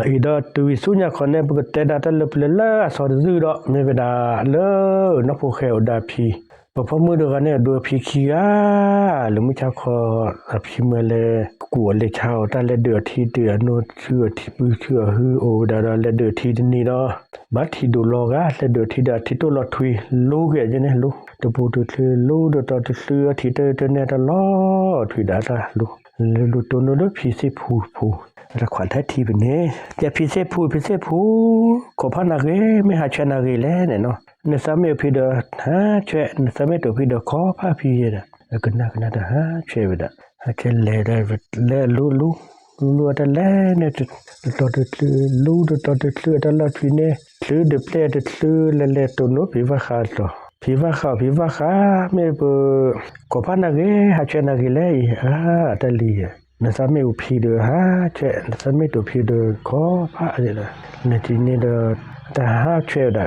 อีดอตุวิสุญญาคนเนี่ยปกติดาตะลบเลละสอดซึดอเมเวดาเลนพวกเขาดาพีปพมือดกันเนี่ยดูพีคีอาหรือมุชาคอพีเมเลกัวเลชาวตะเลเดือที่เดือโนเชื่อที่มือเชื่อฮือโอดาเลเดือที่นี่เนาะบัดที่ดูลอกาเลเดือที่ดาที่ตัวลอทุยลูกอย่างเนี่ยลูกตะปูตุลูดตอตุเสือที่เตเนี่ยตลอทุยดาตาลูตัวโนดพีสิผู้ระขวัญแท้ทีเป็นนี้จะพิเศษผู้ขอพานาเกไม่หาชนาเกแลเนี่ยเนาะในสมัยพี่ดหาเชในสมัยตัวพี่ดขอพาพี่น่ะแล้วก็นักหาเชวดหาเชเลได้แลลูตะแลเนี่ยตอดลูตอดเสือตลอดพี่เนี่ยซื้อเดเพลตซื้อแลตัวโนพี่ว่าขาดพี่ว่าขาไม่เบขอพานาเกหาชนาเกแลตะลีนะสามีอุพีเดหาเชนะสามีตัวพีเดขอพระนี่ล่ะนะทีนี้เดตาหาเชด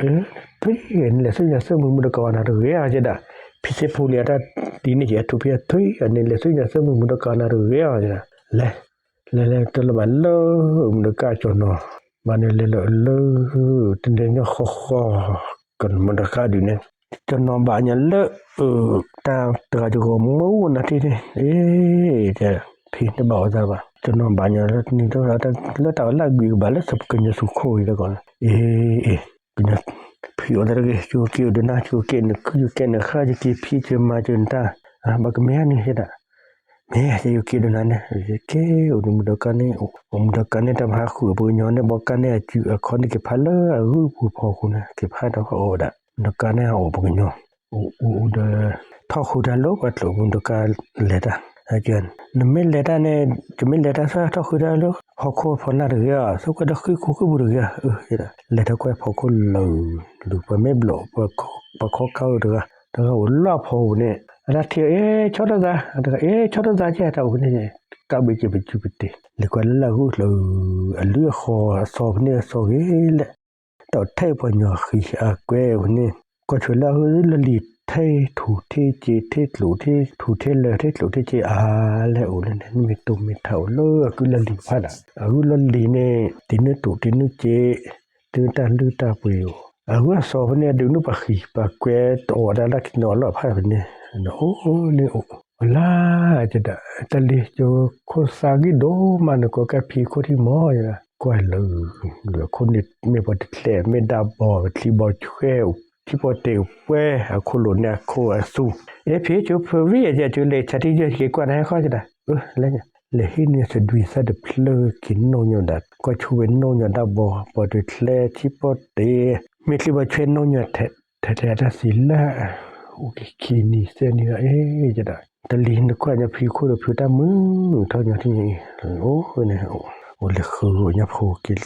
ตุ้ยเห็นเลยซึ่งจะซึ่งมือก่อนนะเรือจะดะพิเศษผู้เนี่ยถ้าดีนี่จะทุเพียตุ้ยอันนี้เลยซึ่งจะซึ่งมือก่อนนะเรือจะดะและตละบันเลมือกาจนอมาเนี่ยเลตินเดนขอกันมือกาดิเนี่ยจนนอนบาเนี่ยเลตาตะจะมูนะทีนี่จะพี่จะบอกซะว่าจนนอนบาเนี่ยนี่ตัวแล้วตาละบีบาลสับกันจะสุขโอยแล้วก่อนกันพี่อดระเกจูเกียวดนะจูเกนคือเกนข้าจะกีพี่จะมาจนตาบักแม่นี่เฮ็ดแม่จะอยู่กีดนั้นเนี่ยเกอุดมุดกันเนี่ยตามหาคู่บ่ย้อนเนี่ยบ่กันเนี่ยจูคนที่พาเลผู้พอคุณนะเก็บพาดก็โอดดกันเนี่ยโอบ่ย้อนเดทอคูดาโลกว่าโลมุดกันเลตาอาจารย์นเมเลตาเนี่ยจะเมเลตาซะทอคูดาโลพอโคพอนาเรียสุกดคือคุบุเรียเลตาก็พอคนลูปเมบลปะขอเข้าเรือแต่ก็ลอพอเนี่ยราที่ชอดซะชอดซะเจ้าตาเนี่ยกะบิจิบิติเลยก็ละหูเลือคอสอบเนี่ยสอบเลยต่อไทยปญคืออาแกวนี่ก็ชละละลีไทยถูที่จีที่หลูที่ถูที่เลยที่หลูที่จีแล้วโอ้เลยมีตุมีเท่าเลยคือละลีพัดละลีเนี่ยตินตุตินเจตื่นตาลือตาเปรียวว่าสอบเนี่ยดูนุปะขีปะแกตอดาลักนอลอพาเนี่ยโอ้เนี่ยลาจะดะตะลีโจโคซากิโดมันก็กะพีโคที่หมอนะก็เลยเหลือคนนี่ไม่พอแท้ไม่ดาบอที่บ่แควที่พอเตเวคนหลุเนี่ยโคสูพี่จูเพรีจะจูเลชะที่จะเกี่ยวกับให้ข้อจะได้แล้วเนี่ยเลยให้เนี่ยสะดุยซะเดเพลกินโนยดัดก็ชวนโนยดับบ่พอได้แท้ที่พอเตมีที่บ่ชวนโนยแท้สิละโอเคคีนี่เสนี่จะได้ตะลีนก็จะพี่คู่พี่ตามือเท่าอย่างที่โอ้เนี่ยโอ้เลยคือเนี่ยพอกิน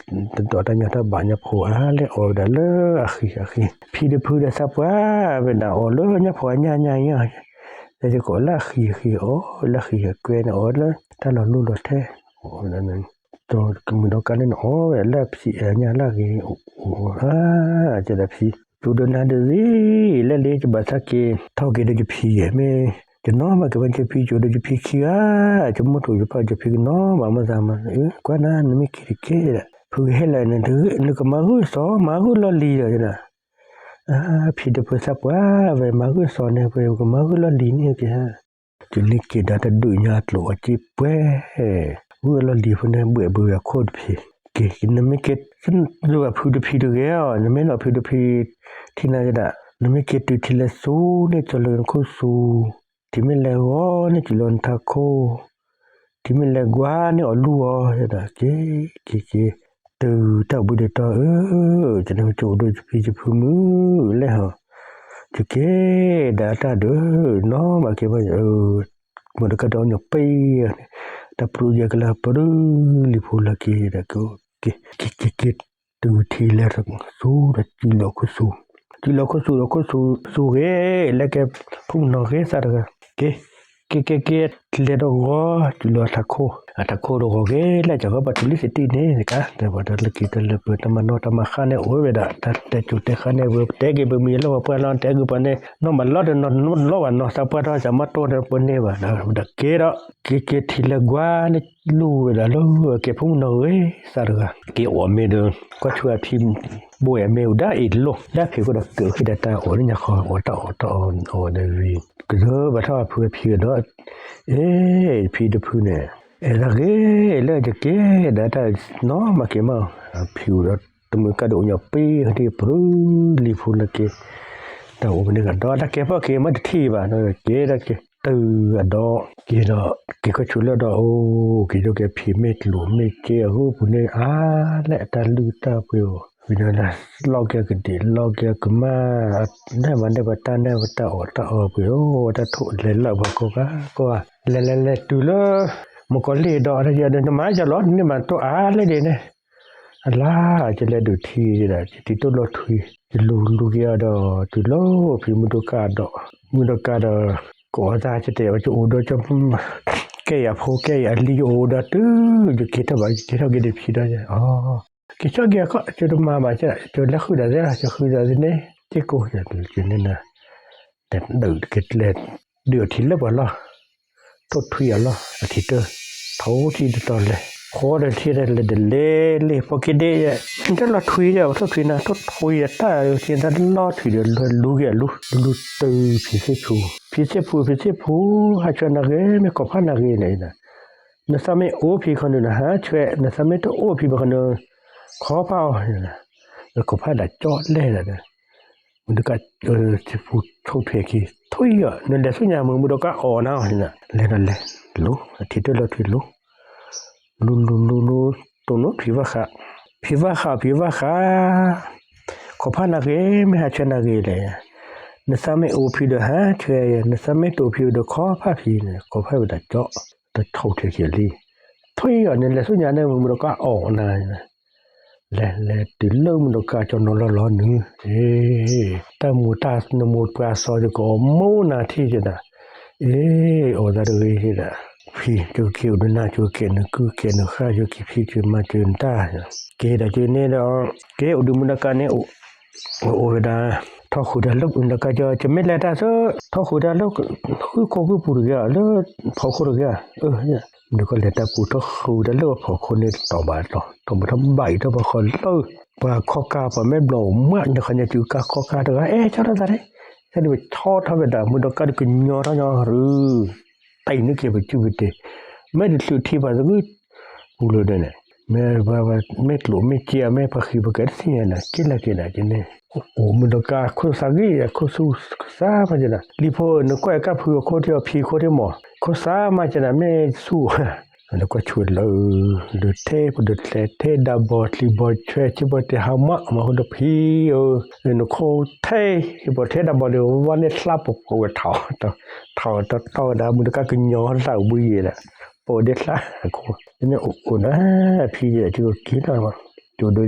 ตัวตาเนี่ยถ้าบาเนี่ยพอแล้วออกได้เลยอะคีพี่ได้พูดได้สับว่าเป็นดาวเลยเนี่ยพอเนี่ยแต่จะก็ละคีโอ้ละคีเกวนโอ้เลยถ้าเรารู้รถแท้โอ้นั่นตัวมือดอกกันเนี่ยโอ้แล้วพี่เนี่ยละคีโอ้จะได้พี่ดูดนาดูสิแล้วเลยจะบาสักกี่เท่ากี่ได้จะพี่แม่จะน้อมากับจะพี่จูจะพี่ขี้จะมุดอยู่ป่ะจะพี่น้อมาซามันกว่านั้นไม่คิดผู้เห็นอะไรนั่นถือนึกมากุศลมากุลลีเลยนะพี่เดพสับว่าเวมากุศลเนี่ยไปก็มากุลลีเนี่ยพี่ฮะจุลิกิดาตดุญาตโลจิเป้กุลลีพเนี่ยเบื่อโคตรพี่กินน้ำไม่เก็ตซึ่งรู้ว่าพูดพี่ดูแก่น้ำไม่หล่อพูดพี่ที่น่าจะได้น้ำไม่เก็ตดูทีละสู้เนี่ยจะเลินคู่สู้ที่ไม่เลวเนี่ยจะเลินทักโคที่ไม่เลวเนี่ยอ๋อรู้จะได้เก๋ตื่นเต้าบุเดต้าจะนั่งโจดูพี่จะพูดมือเลยฮะจะเก๋ดาตาเด้อน้องมาเก็บไว้มันก็โดนอยู่ปีแต่ปลุกยากละปรึลิพูละกีดะก็กิดูทีละสู้ดะจิโลคุสู้แล้วก็สู้แล้วก็สู้แล้วก็พุ่งนอกเกซะดะเก เลดโกจุลทาโคทาโคโรเกและจะก็บัตรลิสิตี้นี่นะแต่ว่าตะกี้ตะเลเปิดตะมานอตะมาคาเนโอเวดาแต่จุเตคาเนเวเตเกเบมีแล้วปะลอนเตกปะเนนอมันลอดนอนลอวันนอซาปะตะจะมาโตเดปะเนบะดะเกระเกทิละกว่าเนลูเวดาลูเกพุงนอเอซาระเกอเมเดก็ช่วยพิมบ่ยเมลได้อีโลได้ผิวก็เกิดขึ้นตาโอนี่คอโอตอโอเดวีก็บ่ทอเพื่อผิวดอพีดพูเนี่ยละเกละจะเกดาตาเนาะมาเกมาผิวตะมือกระโดดหยอปีที่ปรูลีฟูละเกตาโอนี่ก็ดอตะเกพอเกมาที่บาเนาะเกดะเกตือดอเกดอเกก็ชุลดอโอเกดเกพีเมตหลูเมเกฮูปุเนและตาลูตาเปโอวินาลาลอกเกกดิลอกเกกมาได้มันได้บัตาได้บัตาอตาอเปโอตาทุเลละบกก็เลตุลมก็เลดอระยะเดนมาจะลอดนี่มันตัวเลเดเนอัลลาจะเลดูทีละติตุลอทุยจะลูเกียดอตุโลพิมุดกาดก็จะจะเตว่าจะอุดจะแกยาโพแกยาลีโอดาตุจะคิดว่าจะเกดิพิดาอ๋อกิจกรรมก็จะมาจะละคือได้จะคือได้เนี่ยที่กูจะจะเนี่ยนะแต่ดูกิจเลเดือดทีละบ่ล่ะทดทุยล่ะอาทิตย์เท่าที่ตอนเลยขอได้ที่ได้เลยพอคิดได้จะละทุยเดียวทดทุยนะทดทุยตาที่จะลอทุยเดียวรู้แก่รู้ตื่นพิเศษผู้หาชนะเกไม่ก็พันนักเลยนะนั่นสมัยโอพีคนนึงนะฮะช่วยนั่นสมัยตัวโอพีคนนึงขอเป้านะแล้วก็พาดัดจอดเลยนะมันก็จะพูดทุกเพกีทุยอ่ะนั่นแหละสุญญามึงมันก็อ่อนเอาเนี่ยเลยนั่นแหละรู้อาทิตย์ละทีรู้ตัวนู้นผิวขาขอพานักเกไม่หาชนะเกเลยนั่นสมัยโอพีเดฮะช่วยนั่นสมัยตัวผิวเดขอพาพีเนี่ยขอพาดัดจอดแต่ทุกเพกีลีทุยอ่ะนั่นแหละสุญญาเนี่ยมึงมันก็อ่อนนะและติลมนกาจนลอนึตามูตานมูปราซอจก็โมนาที่จะนะโอดาเรดาพี่จูเกียวดนาจูเกนคือเกนค่าจูกิพี่จูมาจูนตาเกดาจูเนดอเกอดุมนกาเนโอดาทอขุดาลกนกาจะไม่แลตาซอทอขุดาลกคือโคคือปุรกะเลพอขุรกะมันก็เลยตาปูทอขุดาลกพอคนนี้ต่อบาทต้องมาทำใบต้องมาคนว่าข้อกาปไม่บลงมากนะคะเนี่ยจูกาข้อกาเด้อชอบอะไรฉันไปทอดทำแบบมันต้องการกินยอหรือไตนึกเก็บจูบเตไม่ได้สุดที่ว่าจะกูเลยเนี่ยแม่ว่าไม่หลุมไม่เจียไม่พักขี้บักเก็ตสินะกินละจริงเนี่ยโอ้มันต้องการคนสักยี่คนสู้ซามาจ้ะรีพอนึกว่ากับผู้คนที่พีคนที่หมอคนซามาจ้ะไม่สู้แล้วก็ชวนเลยดูเทปดูเทดับบอทลีบอทช่วยชิบอทหามาคนพี่นึกโคเทบอทเทดับบอทเลยวันนี้สลับปกติเท่าดามันก็กินยอสาวบุยแหละโปเดสละกูเนี่ยโอ้นะพี่จะกินอะไรมาจูดู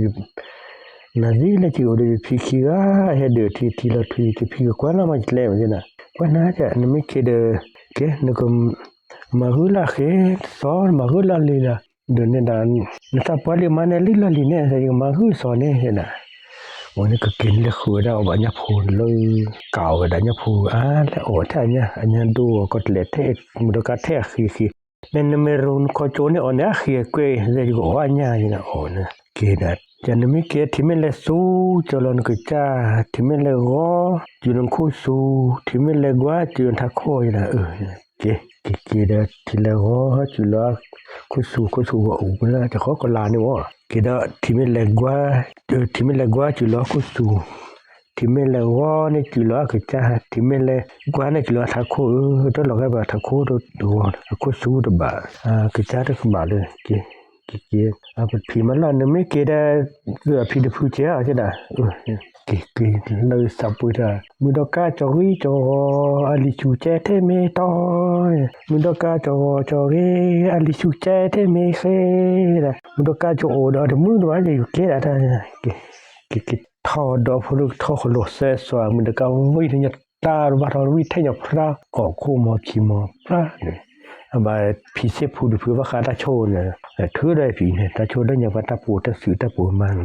นาซีเลยจูดูพี่ขี้อ่ะเฮเดทีละทีพี่ก็กว่าละมาจะเล่นนะกว่าน่าจะนึกไม่คิดเกนึกมาหุลาเขสอนมาหุลาลีลาเดินเนี่ยดันนั่นถ้าพอดีมาเนี่ยลีลาลีเนี่ยใช่มาหุสอนเนี่ยเห็นนะวันนี้ก็กินเลยคือได้เอาบะเนี่ยพูนเลยเก่าก็ได้เนี่ยพูแล้วโอ้ท่าเนี่ยอันนี้ดูก็เล็ดเทมันก็เทขี้เนี่ยไม่รู้ข้อโจเนี่ยอันนี้ขี้เกยเลยก็ว่าเนี่ยนะโอ้เนี่ยเกดัดจะนึกไม่เกที่ไม่เลยสู้จลอนก็จ้าที่ไม่เลยง้อจุลคู่สู้ที่ไม่เลยว่าจุลทักโคยนะเกดาทีละโหจุลคุสูโอ้ละจะขอก็ลานี่วะเกดาที่ไม่เลกว่าจุลคุสูที่ไม่เลวะนี่จุลก็จ้าที่ไม่เลกว่านี่จุลทักโคตัวหลอกให้บ่ทักโคดูคุสูดบ่ก็จ้าได้ขึ้นมาเลยเกพี่มันละนึกไม่เกดาพี่ได้พูดเจ้าใช่มั้ยเกเลยสับปุระมุดกาจอรีจออลิชูเจเทเมตอยมุดกาจอรีอลิชูเจเทเมเขละมุดกาจอดอมุดว่าอยู่เกดาเกทอดอพลุทอโลเซสวมุดกาวิทยาตาบาทวิทยาพระออกคู่มอคิมอพระ บาพิเศษผู้ดูว่าคาตาโชเนี่ยถือได้ผีเนี่ยตาโชได้อย่างว่าตาปูตาสือตาปูมัน